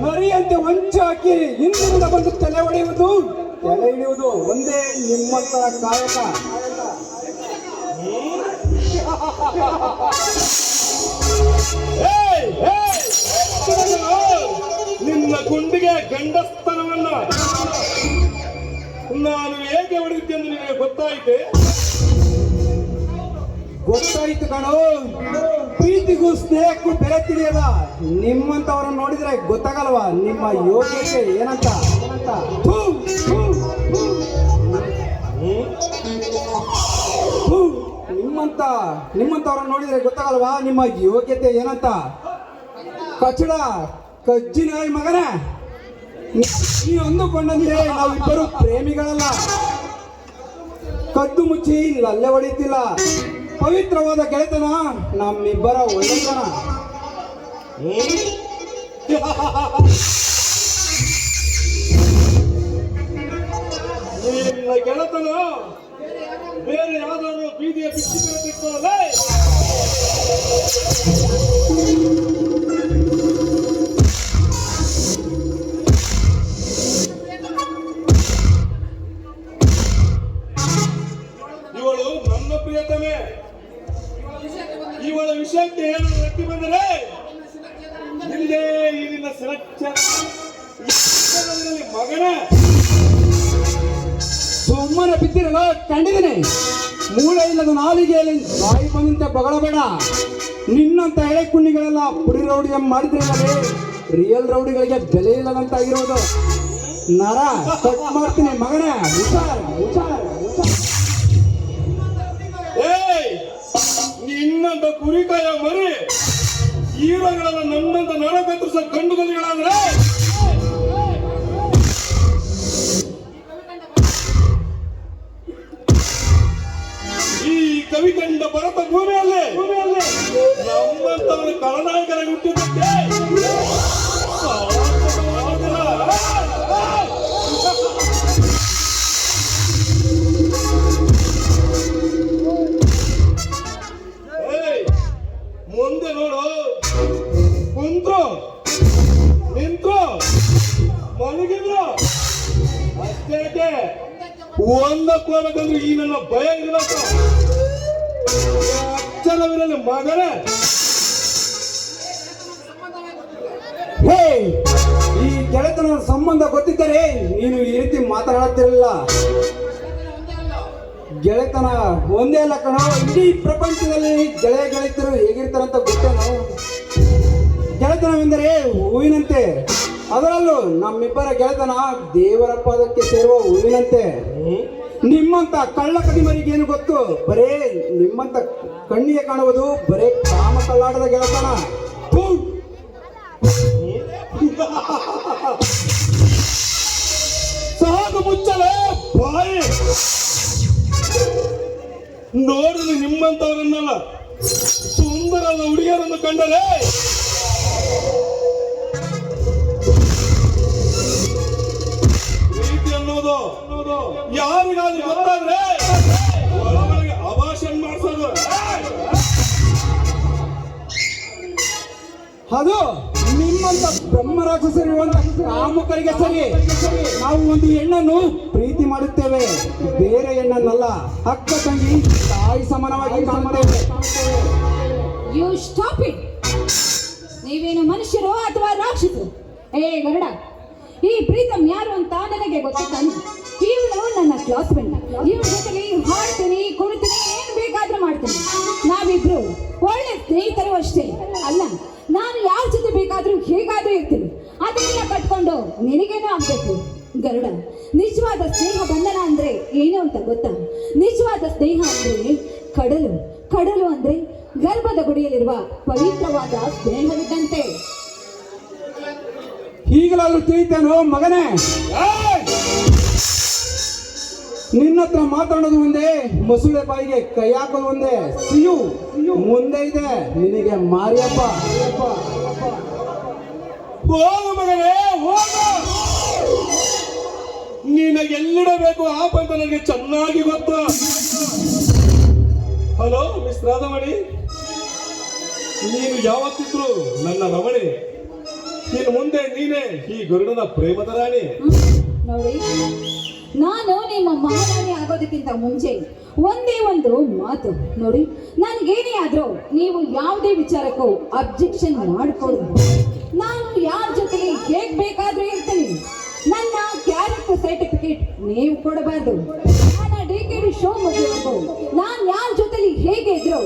ನರಿಯಂತೆ ವಂಚ ಹಾಕಿ ಹಿಂದಿನಿಂದ ಬಂದು ತಲೆ ಹಿಡಿಯುವುದು ಒಂದೇ ನಿಮ್ಮಂತರ ಕಾಯಕ. ನಿನ್ನ ಗುಂಡಿಗೆ ಗಂಡಸ್ತನವನ್ನ ನಾನು ಹೇಗೆ ಹೊಡೆದಿದ್ದೆಂದು ನಿನಗೆ ಗೊತ್ತಾಯ್ತು ಕಣೋ. ಪ್ರೀತಿಗೂ ಸ್ನೇಹಕ್ಕೂ ಬೆಲೆ ತಿಳಿಯದ ನಿಮ್ಮಂತವರನ್ನು ನೋಡಿದ್ರೆ ಗೊತ್ತಾಗಲ್ವಾ ನಿಮ್ಮ ಯೋಗ್ಯತೆ ಏನಂತ. ನಿಮ್ಮಂತವರನ್ನು ನೋಡಿದ್ರೆ ಗೊತ್ತಾಗಲ್ವಾ ನಿಮ್ಮ ಯೋಗ್ಯತೆ ಏನಂತ. ಕಚಡ ಕಜ್ಜಿನಾಯಿ ಮಗನ, ನೀ ಅಂದುಕೊಂಡಂತೆ ನಾವಿಬ್ಬರು ಪ್ರೇಮಿಗಳಲ್ಲ. ಕದ್ದು ಮುಚ್ಚಿ ಲಲ್ಲೆ ಹೊಡೆಯುತ್ತಿಲ್ಲ. ಪವಿತ್ರವಾದ ಗೆಳೆತನ ನಮ್ಮಿಬ್ಬರ ಒಳ್ಳೆತನ. ನಿನ್ನ ಗೆಳೆತನ ಬೇರೆ ಯಾವ್ದಾದ್ರು ಬೀದಿಯ ಬಿಚ್ಚಿನ ತಿಳ್ಕೊಳ್ಳಲ್ಲ. ಇವಳು ನನ್ನ ಪ್ರಿಯತಮೆ. ಇವಳ ವಿಷಯಕ್ಕೆ ಏನು ವ್ಯಕ್ತಿ ಬಂದರೆ ನಿಂದೇ ಈ ನಿನ್ನ ಮಗನ ಸುಮ್ಮನೆ ಬಿದ್ದಿರಲ್ಲ ಕಂಡಿದ್ದೀನಿ. ಮೂಳೆ ಇಲ್ಲದ ನಾಲಿಗೆಯಲ್ಲಿ ಬಾಯಿ ಬಂದಂತೆ ಬಗಳಬೇಡ. ನಿನ್ನಂತ ಎಳೆ ಕುಣ್ಣಿಗಳೆಲ್ಲ ಪುಡಿ ರೌಡಿ ಮಾಡಿದ್ರೆ ರಿಯಲ್ ರೌಡಿಗಳಿಗೆ ಬೆಲೆ ಇಲ್ಲದಂತಾಗಿರೋದು. ನರ ಕಟ್ ಮಾಡ್ತೀನಿ ಮಗನೇ, ಹುಷಾರ್. ನಿನ್ನಂತ ಕುರಿಕಾಯ ಮರಿ ಹೀರೋಗಳೆಲ್ಲ ನನ್ನಂತ ನರ ಕತ್ತರಿಸ ಗಂಡು ಗಲಿಗಳಾದ್ರೆ ಈ ಕವಿ ಕಂಡ ಭರತ ಭೂಮಿಯಲ್ಲಿ ನಮ್ಮಂತವರ ಖಳನಾಯಕರ ಹುಟ್ಟಿದ್ದಕ್ಕೆ ಮುಂದೆ ನೋಡು. ಕುಂತ್ರು ನಿಂತ್ರು ಮಲಗಿದ್ರು ಅಷ್ಟೇ. ಒಂದಕ್ಕೋಲಕ್ಕಂದ್ರೆ ಈ ನನ್ನ ಭಯ ಇರಬೇಕು. ಅಕ್ಷರವಿರಲಿ ಮಗನೇ. ಈ ಗೆಳೆತನ ಸಂಬಂಧ ಗೊತ್ತಿದ್ದರೆ ನೀನು ಈ ರೀತಿ ಮಾತನಾಡುತ್ತಿರಲಿಲ್ಲ. ಗೆಳೆತನ ಒಂದೇ ಅಲ್ಲ ಕಣೋ, ಇಡೀ ಪ್ರಪಂಚದಲ್ಲಿ ಗೆಳೆತರು ಹೇಗಿರ್ತಾರಂತ ಗೊತ್ತೇನೋ. ಗೆಳೆತನವೆಂದರೆ ಹೂವಿನಂತೆ, ಅದರಲ್ಲೂ ನಮ್ಮಿಬ್ಬರ ಗೆಳೆತನ ದೇವರ ಪಾದಕ್ಕೆ ಸೇರುವ ಹೂವಿನಂತೆ. ನಿಮ್ಮಂತ ಕಳ್ಳ ಕಡಿಮರಿಗೇನು ಗೊತ್ತು? ಬರೇ ನಿಮ್ಮಂತ ಕಣ್ಣಿಗೆ ಕಾಣುವುದು ಬರೇ ಕಾಮ ಕಲ್ಲಾಟದ ಗೆಳೆತನ. ಸಾಕು ಮುಚ್ಚಲೇ ಬಾಯಿ. ನೋಡಲು ನಿಮ್ಮಂತವರನ್ನಲ್ಲ, ಸುಂದರದ ಹುಡುಗಿಯರನ್ನು ಕಂಡರೆ ಪ್ರೀತಿ ಅನ್ನೋದು ಯಾರಿಗಾದ್ರೂ ಗೊತ್ತಾದ್ರೆ ಒಳಗೊಳಗೆ ಅಭಾಷಣ ಮಾಡಿಸೋದು. ಅದು ನಿಮ್ಮಂತ ಬ್ರಹ್ಮರಾಕ್ಷಸರಿರುವಂತ ಕಾಮುಕರಿಗೆ ಸರಿ. ನಾವು ಒಂದು ಹೆಣ್ಣನ್ನು ಪ್ರೀತಿ ಮಾಡುತ್ತೇವೆ, ಬೇರೆ ಹೆಣ್ಣನ್ನಲ್ಲ. ಅಕ್ಕ ತಂಗಿ ತಾಯಿ ಸಮಾನವಾಗಿ ಕಾಣುತ್ತೇವೆ. You stop it. ನೀವೇನು ಮನುಷ್ಯರು ಅಥವಾ ರಾಕ್ಷಸರು? ಗರುಡ, ಈ ಪ್ರೀತಮ್ ಯಾರು ಅಂತ ನನಗೆ ಗೊತ್ತಾನೆ. ಇವಳು ನನ್ನ ಕ್ಲಾಸ್ ಫ್ರೆಂಡ್. ಇವಳ ಜೊತೆಗೆ ಹಾಡ್ತೀನಿ, ಕುಣಿತೀನಿ, ಏನ್ ಬೇಕಾದ್ರೂ ಮಾಡ್ತೀನಿ. ನಾವಿಬ್ರು ಒಳ್ಳೆ ಸ್ನೇಹಿತರು ಅಷ್ಟೇ ಅಲ್ಲ. ನಾನು ಯಾರ ಜೊತೆ ಬೇಕಾದ್ರೂ ಹೇಗಾದ್ರೂ ಇರ್ತೀನಿ. ಅದನ್ನೆಲ್ಲ ಕಟ್ಕೊಂಡು ನಿನಗೇನೋ ಆಗ್ಬೇಕು. ಗರುಡ, ನಿಜವಾದ ಸ್ನೇಹ ಬಂಧನ ಅಂದ್ರೆ ಏನು ಅಂತ ಗೊತ್ತಾ? ನಿಜವಾದ ಸ್ನೇಹ ಅಂದ್ರೆ ಕಡಲು ಅಂದ್ರೆ ಗರ್ಭದ ಗುಡಿಯಲ್ಲಿರುವ ಪವಿತ್ರವಾದ ಸ್ನೇಹವಿದ್ದಂತೆ. ಈಗಲಾದ್ರೂ ತಿಳಿತೇನೋ ಮಗನೇ? ನಿನ್ನ ಹತ್ರ ಮಾತಾಡೋದು ಒಂದೇ, ಮಸುಳೆ ಬಾಯಿಗೆ ಕೈ ಹಾಕೋದು ಒಂದೇ. ಸಿಯು ಮುಂದೆ ಇದೆ ನಿನಗೆ ಮಾರಿಯಪ್ಪ. ಹೋಗು ಮಗನೇ ಹೋಗು. ನಿನಗೆ ಎಲ್ಲಿಡಬೇಕು ಆಪ್ ಅಂತ ನನಗೆ ಚೆನ್ನಾಗಿ ಗೊತ್ತು. ಹಲೋ ಮಿಸ್ ರಾಧಮಣಿ, ನೀನು ಯಾವತ್ತಿದ್ರು ನನ್ನ ರಮಣಿ. ಇನ್ನು ಮುಂದೆ ನೀನೇ ಈ ಗರುಡನ ಪ್ರೇಮದ ರಾಣಿ. ನೋಡಿ, ನಾನು ನಿಮ್ಮ ಮಹಾರಾಣಿ ಆಗೋದಕ್ಕಿಂತ ಮುಂಚೆ ಒಂದೇ ಒಂದು ಮಾತು ನೋಡಿ, ನನಗೇನೇ ಆದ್ರೂ ನೀವು ಯಾವುದೇ ವಿಚಾರಕ್ಕೂ ಅಬ್ಜೆಕ್ಷನ್ ಮಾಡಿಕೊಳ್ಳಿ. ನಾನು ಯಾರ ಜೊತೆಗೆ ಹೇಗ್ ಬೇಕಾದ್ರೂ ಇರ್ತೀನಿ. ನನ್ನ ಕ್ಯಾರೆಕ್ಟರ್ ಸರ್ಟಿಫಿಕೇಟ್ ನೀವು ಕೊಡಬಾರ್ದು. ನನ್ನ DKD ಶೋ ಮುಗಿಯೋದು ನಾನು ಯಾರ ಜೊತೆಲಿ ಹೇಗೆ ಇದ್ರು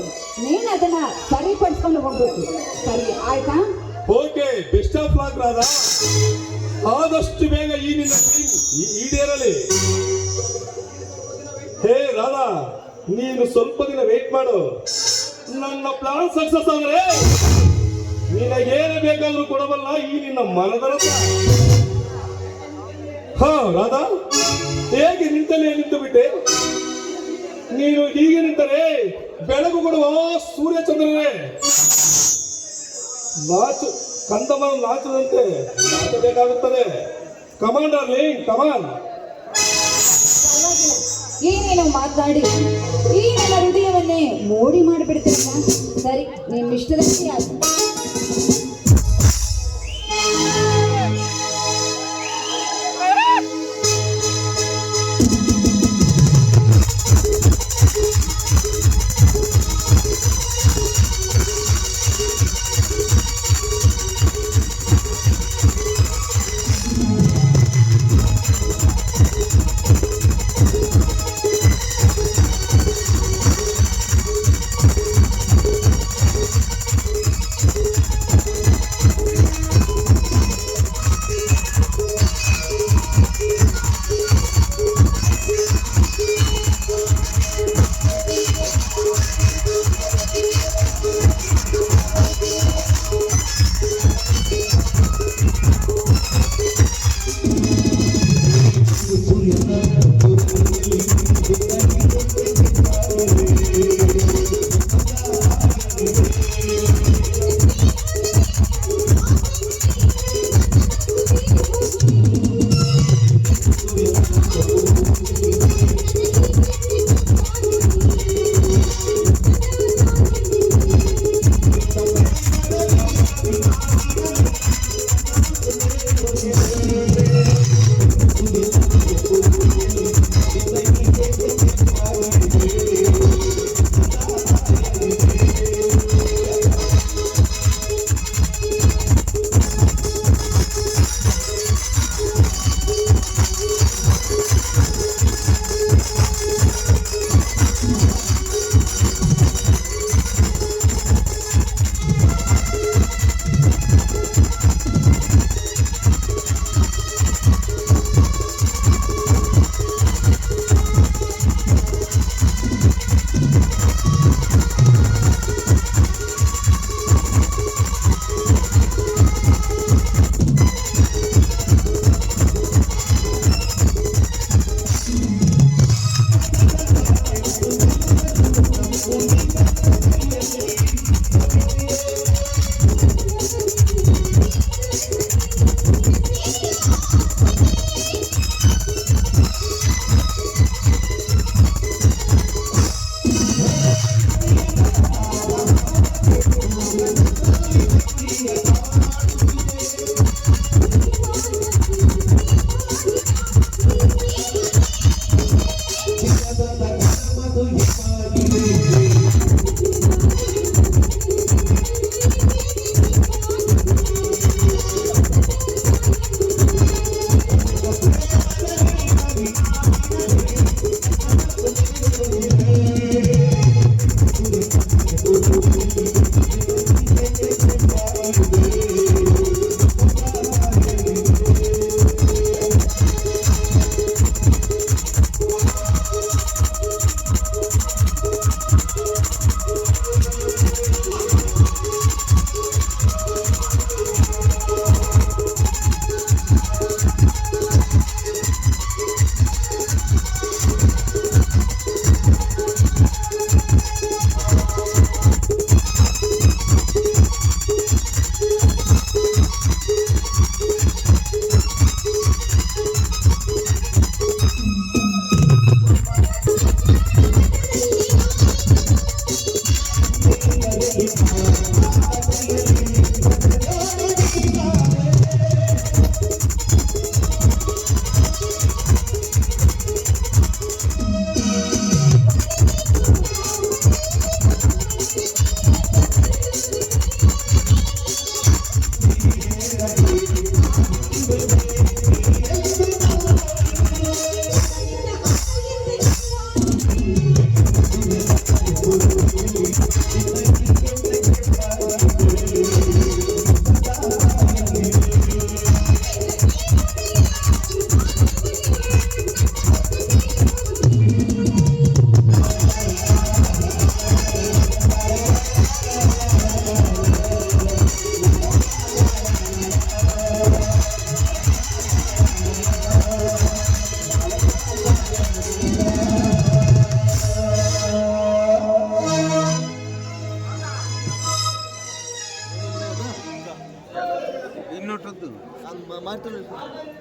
ನೀನು ಅದನ್ನ ಸರಿಪಡಿಸ್ಕೊಂಡು ಹೋಗ್ಬೇಕು. ಸರಿ ಆಯ್ತಾ? Okay, best of luck Radha. ಆದಷ್ಟು ಬೇಗ ಈ ನಿನ್ನ ಡ್ರೀಮ್ ಈಡೇರಲಿ. ಹೇ ರಾಧಾ, ನೀನು ಸ್ವಲ್ಪ ದಿನ ವೇಟ್ ಮಾಡು. ನನ್ನ ಪ್ಲಾನ್ ಸಕ್ಸಸ್ ಆದ್ರೆ ನಿನಗೇನು ಬೇಕಾದ್ರೂ ಕೊಡಬಲ್ಲ ಈ ನಿನ್ನ ಮನದ ರಥ. ಹಾ ರಾಧಾ, ಹೇಗೆ ನಿಂತಲೇ ನಿಂತು ಬಿಟ್ಟೆ? ನೀನು ಹೀಗೆ ನಿಂತರೆ ಬೆಳಕು ಕೊಡುವ ಸೂರ್ಯಚಂದ್ರನೇ ನಾಚು ಕಂದಮ ನಾಚದಂತೆ ನಾಚಬೇಕಾಗುತ್ತದೆ. ಕಮಾಂಡರ್ ಲಿಂಗ್ ಕಮಾನ್. ಏನೇನೋ ಮಾತನಾಡಿ ಈ ನನ್ನ ಹೃದಯವನ್ನೇ ಮೋಡಿ ಮಾಡಿಬಿಡ್ತೀರಲ್ಲ. ಸರಿ, ನಿಮ್ಮ ಇಷ್ಟದಂತೆ ಆಯ್ತು.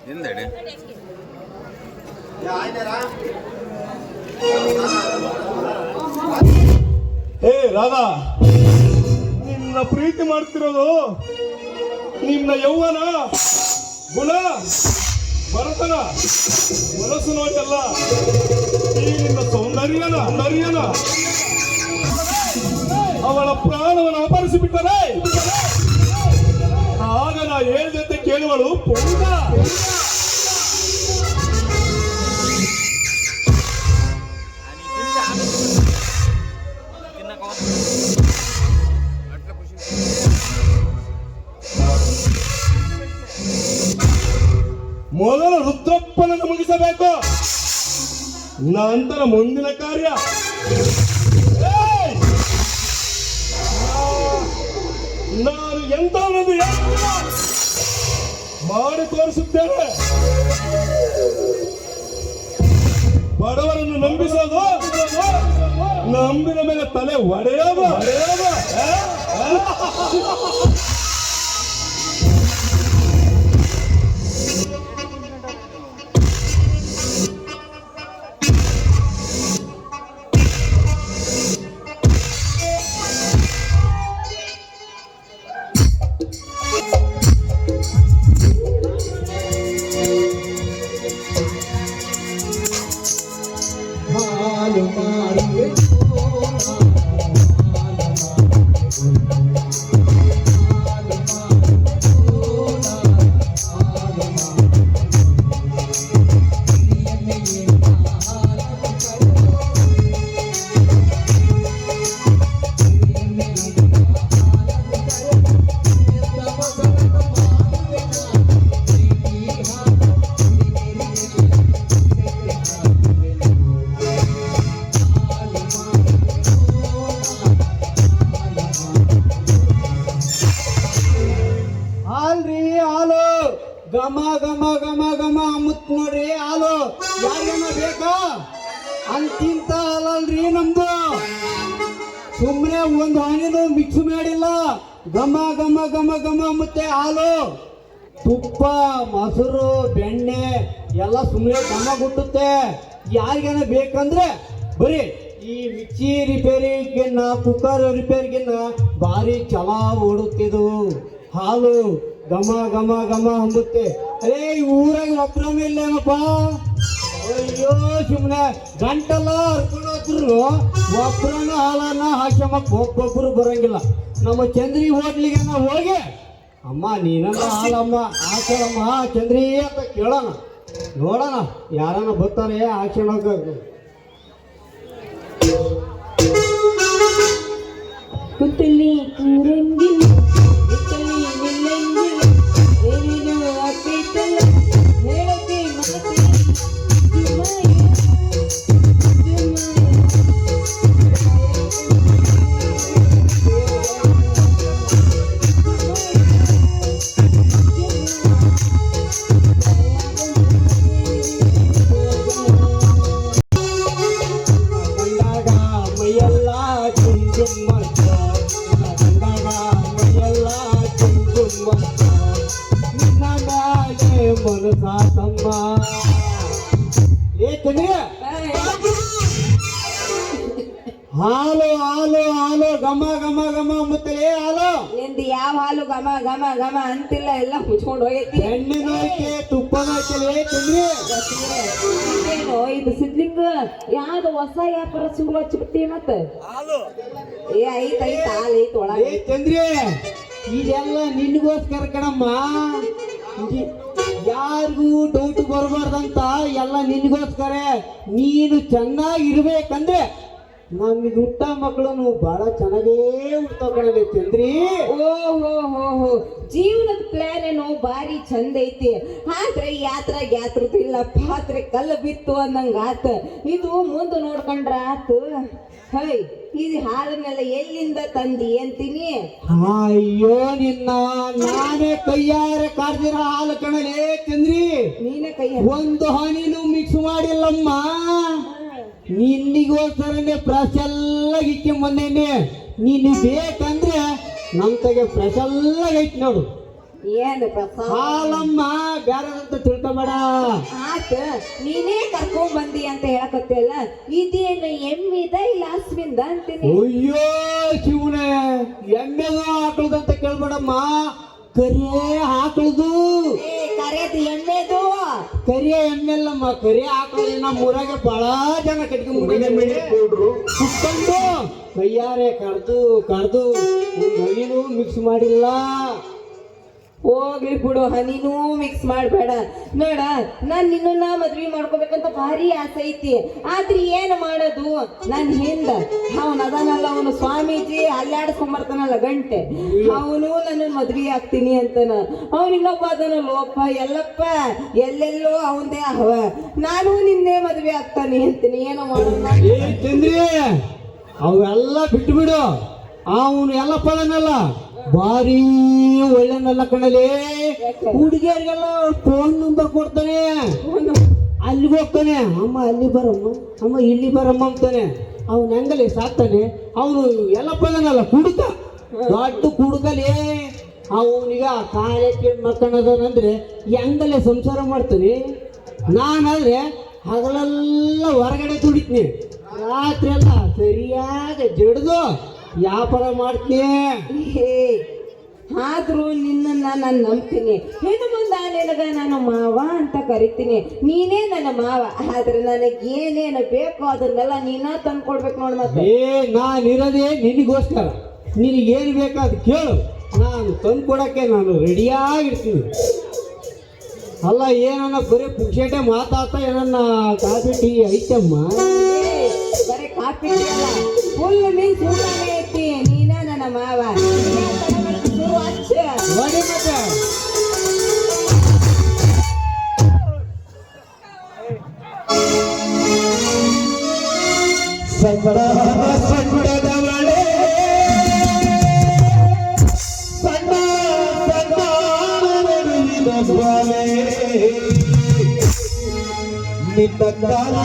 ಹಿಂದೆಡೆ ಏ ರಾಧಾ, ನಿನ್ನ ಪ್ರೀತಿ ಮಾಡ್ತಿರೋದು ನಿನ್ನ ಯೌವನ, ಗುಣ, ಬಡತನ, ಮನಸ್ಸು ನೋಟಲ್ಲ, ಈ ನಿನ್ನ ಸೌಂದರ್ಯನ ಅವಳ ಪ್ರಾಣವನ್ನು ಅಪಹರಿಸಿಬಿಟ್ಟರೆ ಆಗ ನಾ ಹೇಳ್ದಂತೆ ಕೇಳುವಳು ಪುಂಗ. ಮೊದಲು ರುದ್ರಪ್ಪನನ್ನು ಮುಗಿಸಬೇಕು, ನಂತರ ಮುಂದಿನ ಕಾರ್ಯ. ಏಯ್! ನಾನು ಎಂತವನದು ಮಾಡಿ ತೋರಿಸುತ್ತೇನೆ. ಬಡವರನ್ನು ನಂಬಿಸೋದು, ನಂಬಿದ ಮೇಲೆ ತಲೆ ಒಡೆಯೋದು. ಘಮ ಘಮ ಘಮ ಘಮ ಮುತ್ ನೋಡ್ರಿ ಹಾಲು ಯಾರಿಗೇನ ಬೇಕಾ ಅಂತಿಂತ ಹಾಲಲ್ರಿ ನಮ್ದು. ಸುಮ್ಮನೆ ಒಂದು ಹಣ್ಣಿನ ಮಿಕ್ಸ್ ಮಾಡಿಲ್ಲ. ಘಮ ಘಮ ಘಮ ಘಮ ಮುತ್ತೆ ಹಾಲು, ತುಪ್ಪ, ಮೊಸರು, ಬೆಣ್ಣೆ ಎಲ್ಲ ಸುಮ್ಮನೆ ಘಮ ಗುಟ್ಟುತ್ತೆ. ಯಾರಿಗೇನ ಬೇಕಂದ್ರೆ ಬರೀ ಈ ಮಿಕ್ಸಿ ರಿಪೇರಿಗಿನ್ನ ಕುಕ್ಕರ್ ರಿಪೇರಿಗಿನ್ನ ಭಾರಿ ಚಲೋ ಓಡುತ್ತಿದ್ದು ಹಾಲು. ಘಮ ಘಮ ಘಮ ಅಂಬುತ್ತೆ. ಅರೇ ಈ ಊರಾಗ ಒಬ್ಬರನ್ನ ಇಲ್ಲೇನಪ್ಪ. ಅಯ್ಯೋ ಸುಮ್ಮನೆ ಗಂಟೆಲ್ಲ ಹರ್ಕೊಂಡು ಹೋದ್ರು ಒಬ್ಬರನ್ನ ಹಾಲನ್ನ ಹಾಕ್ಯಮಕ್ ಒಬ್ಬೊಬ್ಬರು ಬರಂಗಿಲ್ಲ. ನಮ್ಮ ಚಂದ್ರಿ ಹೋಟ್ಲಿಗೆ ನಾವು ಹೋಗಿ ಅಮ್ಮ ನೀನಂದ ಹಾಲಮ್ಮ ಹಾಕ್ಯಳಮ್ಮ ಚಂದ್ರಿ ಅಂತ ಕೇಳೋಣ, ನೋಡೋಣ ಯಾರನ್ನ ಬರ್ತಾರೆ ಹಾಕ್ಯಣಕ. ಕುತ್ತಲಿ ಕೂರಂಗಿಲ್ಲ ಕುತ್ತಲಿ ನಿಲ್ಲಂಗಿಲ್ಲ ಏನೇನು ಆಗ್ತೈತಲ್ಲ ಹೇಳಕ್ಕೆ ಮನಸ್ಸಿಗೆ ಜುಮಾಯ ಮನಸಾತಮ್ಮ ಏಕಂದ್ರೆ ಹಾಲು ಹಾಲು ಹಾಲು ಘಮ ಘಮ ಘಮ ಮುತ್ತಲೇ ಹಾಲು. ನಿಂದು ಯಾವ ಹಾಲು ಘಮ ಘಮ ಘಮ ಅಂತಿಲ್ಲ, ಎಲ್ಲ ಮುಚ್ಕೊಂಡು ಹೋಗೈತಿ. ಎಣ್ಣೆನೋಯ್ಕೆ ತುಪ್ಪನೋಯ್ಕೆ ಚಂದ್ರಿ ಏನು ಇದು ಸಿದ್ಲಿಂಗ ಯಾವ್ದು ಹೊಸ ವ್ಯಾಪಾರ ಶುರು ಹಚ್ಚಿಬಿಟ್ಟಿ ಮತ್ತ ಏ ಐತ್ ಐತ್ ಹಾಲು ಐತ್ ಒಳಗೆ. ಏ ಚಂದ್ರಿ ಇದೆಲ್ಲ ನಿನ್ಗೋಸ್ಕರ ಕಣಮ್ಮ. ಯಾರಿಗೂ ಡೌಟ್ ಬರಬಾರ್ದಂತ ಎಲ್ಲ ನಿನ್ಗೋಸ್ಕರ. ನೀನು ಚೆನ್ನಾಗಿರ್ಬೇಕಂದ್ರೆ ನಮಗೆ ಹುಟ್ಟ ಮಕ್ಕಳು ಬಹಳ ಚೆನ್ನಾಗೇ ಹುಡ್ತಾವ ಕಣಲೆ ಚಂದ್ರಿ. ಓಹೋ ಜೀವನದ ಪ್ಲಾನ್ ಏನೋ ಭಾರಿ ಚಂದ ಐತಿ. ಆದ್ರೆ ಯಾತ್ರದಿಲ್ಲ ಪಾತ್ರೆ ಕಲ್ಲು ಬಿತ್ತು ಅನ್ನಂಗ ಆತ. ಇದು ಮುಂದೆ ನೋಡ್ಕೊಂಡ್ರ ಆತು. ಹೈ ಇದು ಹಾಲನ್ನೆಲ್ಲ ಎಲ್ಲಿಂದ ತಂದಿ ಅಂತೀನಿ. ಅಯ್ಯೋ ನಿನ್ನ ನಾನೇ ಕೈಯಾರೆ ಕಾಡ್ದಿರೋ ಹಾಲು ಕಣಲೆ ಚಂದ್ರಿ. ನೀನೇ ಕೈ ಒಂದು ಹನಿನೂ ಮಿಕ್ಸ್ ಮಾಡಿಲ್ಲಮ್ಮ. ನಿನ್ನಿಗೋಸ್ಕರನೇ ಫ್ರೆಶ್ ಎಲ್ಲ ಇಕ್ಕೊಂಬಂದೇನೆ. ನೀನು ಬೇಕಂದ್ರೆ ನಮ್ ತಗೆ ಫ್ರೆಶ್ ಎಲ್ಲ ಐತಿ ನೋಡು ಏನು ಹಾಲಮ್ಮ. ಬ್ಯಾರ ಅಂತ ತಿಳ್ಕ ಬೇಡ. ಆತ ನೀನೇ ಕರ್ಕೊಂಡ್ ಬಂದಿ ಅಂತ ಹೇಳಕತ್ತಿಲ್ಲ, ಇದೇನು ಎಮ್ಮಿದ ಇಲ್ಲ ಹಸ್ವಿಂದ ಅಂತೀನಿ. ಅಯ್ಯೋ ಶಿವನೇ, ಎಮ್ಮೆದು ಹಾಕಳ್ದಂತ ಕೇಳ್ಬೇಡಮ್ಮ, ಕರಿಯೇ ಹಾಕಳ್ದು. ಕರೆದು ಎಮ್ಮೆದು ಕರಿಯ ಎಮ್ಮೆಲ್ಲಮ್ಮ, ಕರಿಯ ಹಾಕಳ್ದು. ನಮ್ಮ ಊರಾಗ ಬಹಳ ಜನ ಕಟ್ಕೊಂಡು ಕುತ್ಕೊಂಡು ಕೈಯಾರೆ ಕಡ್ದು ನವಿನು ಮಿಕ್ಸ್ ಮಾಡಿಲ್ಲ. ಹೋಗ್ಲಿ ಬಿಡು, ಹನಿನೂ ಮಿಕ್ಸ್ ಮಾಡಬೇಡ. ನೋಡ, ನಾನು ನಿನ್ನ ಮದ್ವೆ ಮಾಡ್ಕೋಬೇಕಂತ ಭಾರಿ ಆಸೆ ಐತಿ. ಆದ್ರೆ ಏನು ಮಾಡೋದು, ನನ್ನ ಹಿಂದ ಅವನು ಅದಾನಲ್ಲ, ಅವನು ಸ್ವಾಮೀಜಿ ಅಲ್ಲಾಡಿಸ್ಕೊಂಬರ್ತಾನಲ್ಲ ಗಂಟೆ, ಅವನು ನನ್ನ ಮದ್ವೆ ಆಗ್ತೀನಿ ಅಂತಾನ. ಅವನು ಇನ್ನೊಬ್ಬ ಅದನಲ್ಲೋಪ್ಪ ಎಲ್ಲಪ್ಪ, ಎಲ್ಲೆಲ್ಲೋ ಅವಂದೇ ಅವ, ನಾನು ನಿನ್ನೆ ಮದ್ವೆ ಆಗ್ತಾನೆ ಅಂತೀನಿ. ಏನೋ ಮಾಡೋಣ. ಏ ಚಂದ್ರಿ, ಅವೆಲ್ಲ ಬಿಟ್ಟು ಬಿಡು. ಅವನು ಎಲ್ಲಪ್ಪ ಅದನ್ನಲ್ಲ ಭಾರಿ ಒಳ್ಳೆನಲ್ಲ ಕಣಲೆ. ಹುಡುಗಿಯರಿಗೆಲ್ಲ ಫೋನ್ ನಂಬರ್ ಕೊಡ್ತಾನೆ, ಅಲ್ಲಿಗೆ ಹೋಗ್ತಾನೆ. ಅಮ್ಮ ಅಲ್ಲಿ ಬರಮ್ಮ, ಅಮ್ಮ ಇಲ್ಲಿ ಬರಮ್ಮ ಅಂತಾನೆ. ಅವನು ಹೆಂಗಲಿ ಸಾಕ್ತಾನೆ. ಅವನು ಎಲ್ಲಪ್ಪ ಅದನ್ನಲ್ಲ ಕುಡುಕ, ದೊಡ್ಡ ಕುಡುಕಲಿ. ಅವನಿಗ ಕಾಲೇಜ್ ಮಕ್ಕಳದನಂದ್ರೆ ಹೆಂಗಲೆ ಸಂಸಾರ ಮಾಡ್ತಾನೆ. ನಾನಾದ್ರೆ ಹಗಲೆಲ್ಲ ಹೊರಗಡೆ ದುಡಿತೀನಿ, ರಾತ್ರಿ ಎಲ್ಲ ಸರಿಯಾಗಿ ಜಡ್ದು ವ್ಯಾಪಾರ ಮಾಡ್ತೀನಿ. ಆದ್ರೂ ನಿನ್ನನ್ನ ನಾನು ನಂಬ್ತೀನಿ. ಹೆಣ್ಣು ಮುಂದೆ ನಿನಗ ನಾನು ಮಾವ ಅಂತ ಕರಿತೀನಿ, ನೀನೇ ನನ್ನ ಮಾವ. ಆದ್ರೆ ನನಗೆ ಏನೇನು ಬೇಕೋ ಅದನ್ನೆಲ್ಲ ನೀನ ತಂದ್ಕೊಡ್ಬೇಕು ನೋಡ್. ಮತ್ತೆ ನಾನಿರೋದೇ ನಿನಗೋಸ್ಕರ. ನಿನಗೇನು ಬೇಕು ಅದು ಕೇಳು, ನಾನು ತಂದ್ಕೊಡಕ್ಕೆ ನಾನು ರೆಡಿಯಾಗಿರ್ತೀನಿ. ಅಲ್ಲ ಏನನ್ನ ಬರೀ ಪುಕ್ಷೇಟೆ ಮಾತಾಡ್ತಾ ಏನನ್ನ ಕಾಫಿ ಟೀ ಐತಮ್ಮ. ಬರೀ ಕಾಫಿ ಅಲ್ಲ, ಫುಲ್ ಮೀನ್ಸ್ ಊಟನೇ ಐತಿ. ನೀನ ನನ್ನ ಮಾವ. ನೋಡಿ ಮತ್ತೆ ಸಂಡದವಳೆ ಸಣ್ಣ ಸ್ವಾಮಿ ನಿನ್ನ ಕಾಲ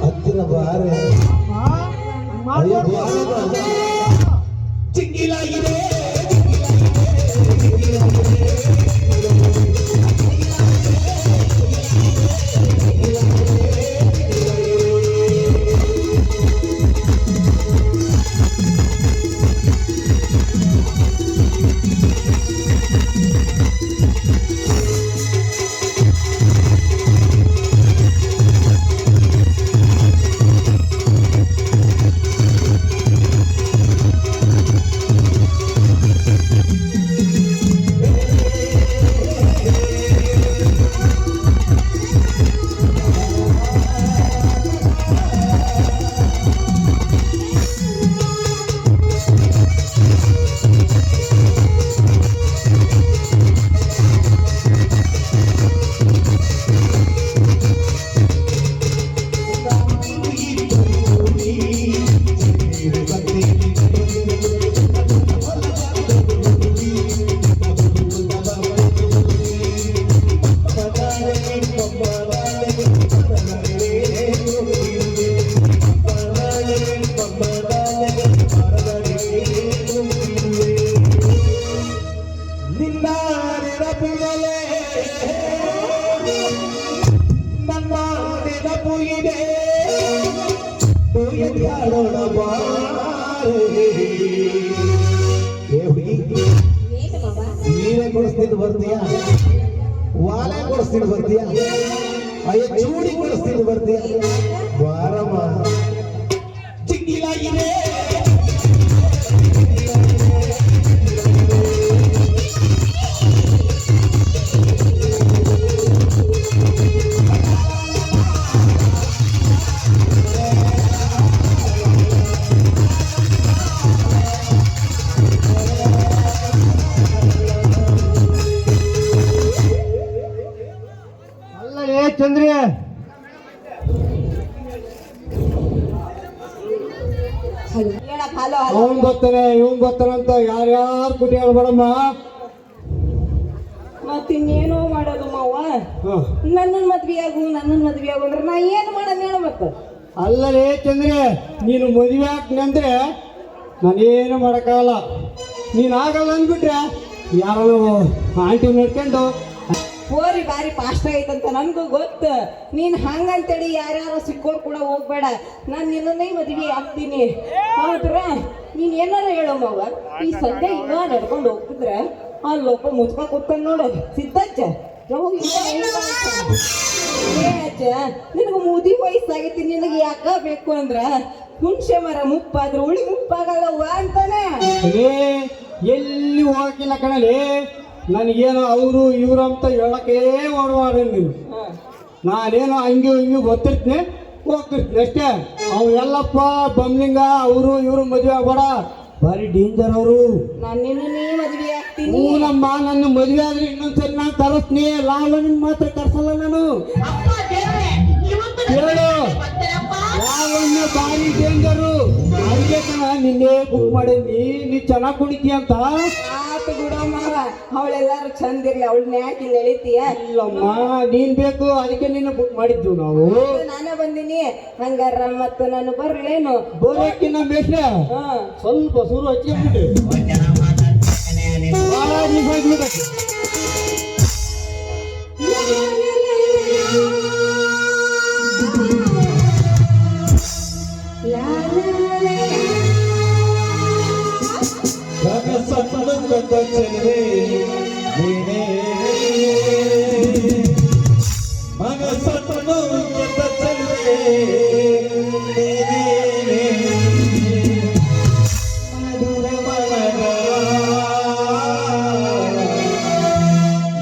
ಹತ್ತಿರ ಬಾರೆ ಚಿಕ್ಕಿಲಾಗಿದೆ ಇದೆ ಆಡೋಣ ಬಾರೆ. ಏ ಹುಡುಗಿ ಏನು ಬಾಬಾ? ನೀರೇ ಕೊಡಿಸ್ತೀನಿ ಬರ್ತೀಯ, ವಾಲೆ ಕೊಡಿಸ್ತೀನಿ ಬರ್ತೀಯ, ಅಯ್ಯ ಚೂಡಿ ಕೊಡಿಸ್ತೀನಿ ಬರ್ತೀಯ, ಬಾರಮ್ಮ. ಚಿಕ್ಕಿಲಾಗಿದೆ ಅಲ್ಲ ಏ ಚಂದ್ರಿ, ಹೇಳಪ್ಪ ಹಲೋ ಹಲೋ. ಅವನ್ ಬರ್ತಾನೆ ಇವನ್ ಬರ್ತಾನೆ ಅಂತ ಯಾರ್ಯಾರು ಕುಟಿ ಹೇಳ್ಬೇಡಮ್ಮ. ಮತ್ತಿನ್ನೇನೋ ಮಾಡೋದು ಮಾವ, ಹ. ನನ್ನನ್ ಮದ್ವೆ ಆಗು ಅಂದ್ರೆ ನಾ ಏನು ಮಾಡೋದು ಹೇಳ ಮತ್ತ. ಅಲ್ಲರೇ ಚಂದ್ರೆ, ನೀನು ಮದುವೆ ಆಗ್ತಂದ್ರೆ ನಾನೇನು ಮಾಡೋಕ್ಕಾಗಲ್ಲ. ನೀನು ಆಗಲ್ಲ ಅಂದ್ಬಿಟ್ರೆ ಯಾರೋ ಆಂಟಿ ನೋಡ್ಕೊಂಡು ಹೋರಿ ಬಾರಿ ಫಾಸ್ಟ್ ಐತಂತ ನನ್ಗೂ ಗೊತ್ತು. ನೀನ್ ಹಂಗಂತೇಳಿ ಯಾರ್ಯಾರೋ ಸಿಕ್ಕೋರು ಕೂಡ ಹೋಗ್ಬೇಡ, ನಾನು ನಿನ್ನನ್ನೇ ಮದ್ವೆ ಆಗ್ತೀನಿ. ಆದ್ರ ನೀನ್ ಏನಾರ ಹೇಳೋ ಮಾವ, ಈ ಸಂಡೆ ಇನ್ನ ನಡ್ಕೊಂಡು ಹೋಗ್ತಿದ್ರೆ ಅಲ್ಲೊಬ್ಬ ಮುಚ್ಕ ಕೂತ್ಕೊಂಡು ನೋಡು ಸಿದ್ದಜ್ಜ. ಏ ಅಜ್ಜ, ನಿನಗೆ ಮುದಿ ವಯಸ್ಸಾಗೈತಿ, ನಿನಗೆ ಯಾಕ ಬೇಕು ಅಂದ್ರ ಹುಣಸೆ ಮರ ಮುಪ್ಪಾದ್ರೆ ಉಳಿ ಮುಪ್ಪಾಗಲ್ಲವ್ವ ಅಂತಾನೆ. ಎಲ್ಲಿ ಹೋಗಿಲ್ಲ ಕಣಲಿ. ನನಗೇನು ಅವರು ಇವರು ಅಂತ ಹೇಳಕ್ಕೆ ಓಡವಾಡ ನೀನು. ನಾನೇನೋ ಹಂಗೆ ಹಿಂಗೆ ಗೊತ್ತಿರ್ತೀನಿ, ಹೋಗ್ತಿರ್ತೀನಿ ಅಷ್ಟೇ. ಅವು ಎಲ್ಲಪ್ಪ ಬಂಬ್ಲಿಂಗ ಅವರು ಇವರು ಮದುವೆ ಆಗ್ಬೇಡ, ಭಾರಿ ಡೇಂಜರ್ ಅವರು. ನಾನು ನಿನ್ನನ್ನೇ ಮದ್ವೆ ಆಗ್ತೀನಿ. ನಮ್ಮ ನನ್ನ ಮದುವೆ ಆದ್ರೆ ಇನ್ನೊಂದ್ಸರಿ ನಾನು ತರಿಸ್ತೀನಿ, ಲಾವಣ್ಣ ಮಾತ್ರ ತರ್ಸಲ್ಲ ನಾನು. ಹೇಳು, ಲಾವಣ್ಯ ಭಾರಿ ಡೇಂಜರು. ಅದಕ್ಕೆ ಕಣ ನಿನ್ನೆ ಬುಕ್ ಮಾಡೀನಿ, ನೀ ಚೆನ್ನಾಗಿ ಕುಡಿತೀಯ ಅಂತ. ಆತು ಬಿಡೋ ಮಾವ, ಅವಳೆಲ್ಲಾರು ಚಂದ ಇರ್ಲಿ, ಅವಳನ್ನ ಯಾಕೆ ಇಲ್ಲಿ ಎಳಿತೀಯ? ಇಲ್ಲಮ್ಮ, ನೀನ್ ಬೇಕು, ಅದಕ್ಕೆ ನಿನ್ನ ಬುಕ್ ಮಾಡಿದ್ದು ನಾವು. ನಾನೇ ಬಂದಿನಿ, ಹಂಗಾರ ಮತ್ತೆ ನಾನು ಬರ್ಲೇನು? ಬರೋಕ್ಕಿನ್ನ ಬೇಸ್ರೆ ಹಾ, ಸ್ವಲ್ಪ ಸುರು ಹಚ್ಕೊಂಡ್ಬಿಟ್ಟು ಭಾಳ ದಿವಸ ಆಗ್ಬಿಟ್ಟೈತಿ. ಕನಸನ್ನು ಚೆಲುವೆ ನೀನೇ, ಮನಸ್ಸನ್ನು ಚೆಲುವೆ ನೀನೇ, ಮಧುರ ಮನದ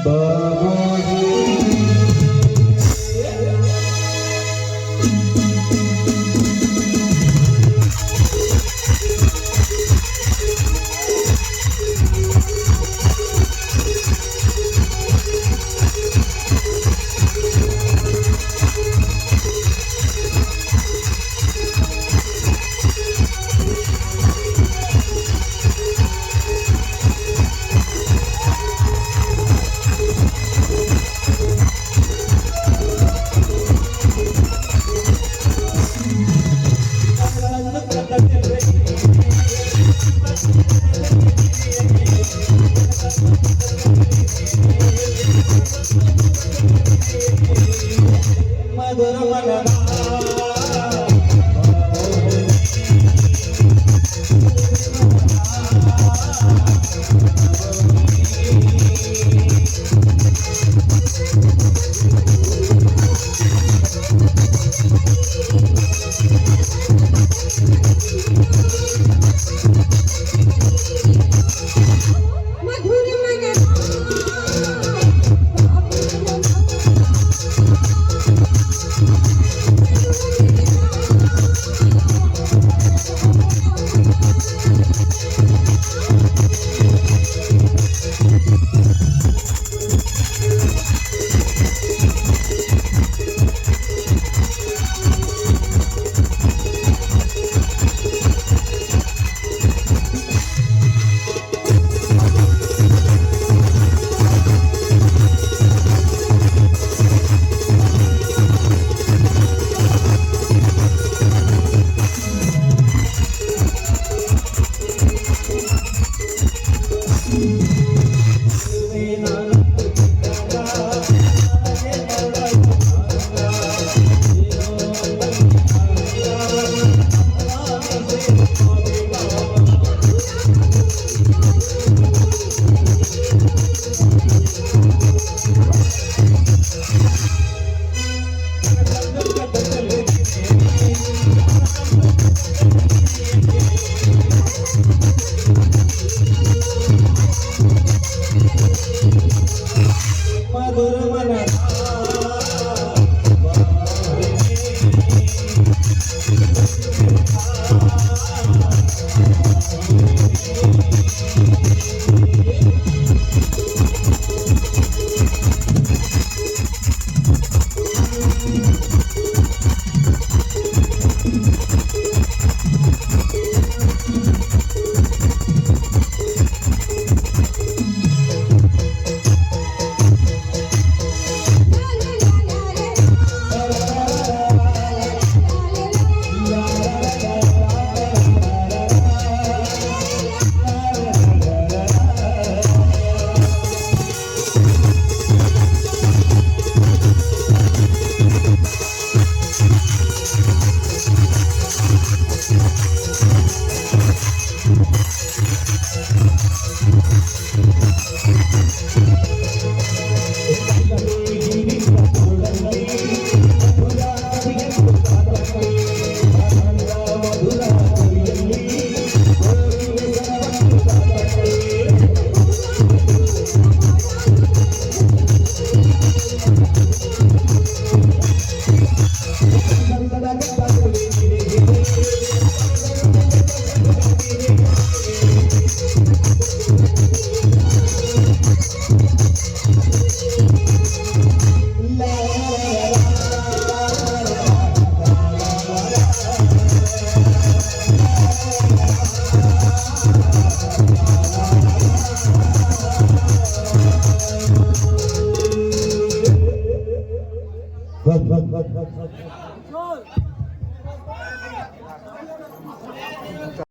ಬಾಬು. ಮಧುರ ಮನದ ಮಧುರ ಹ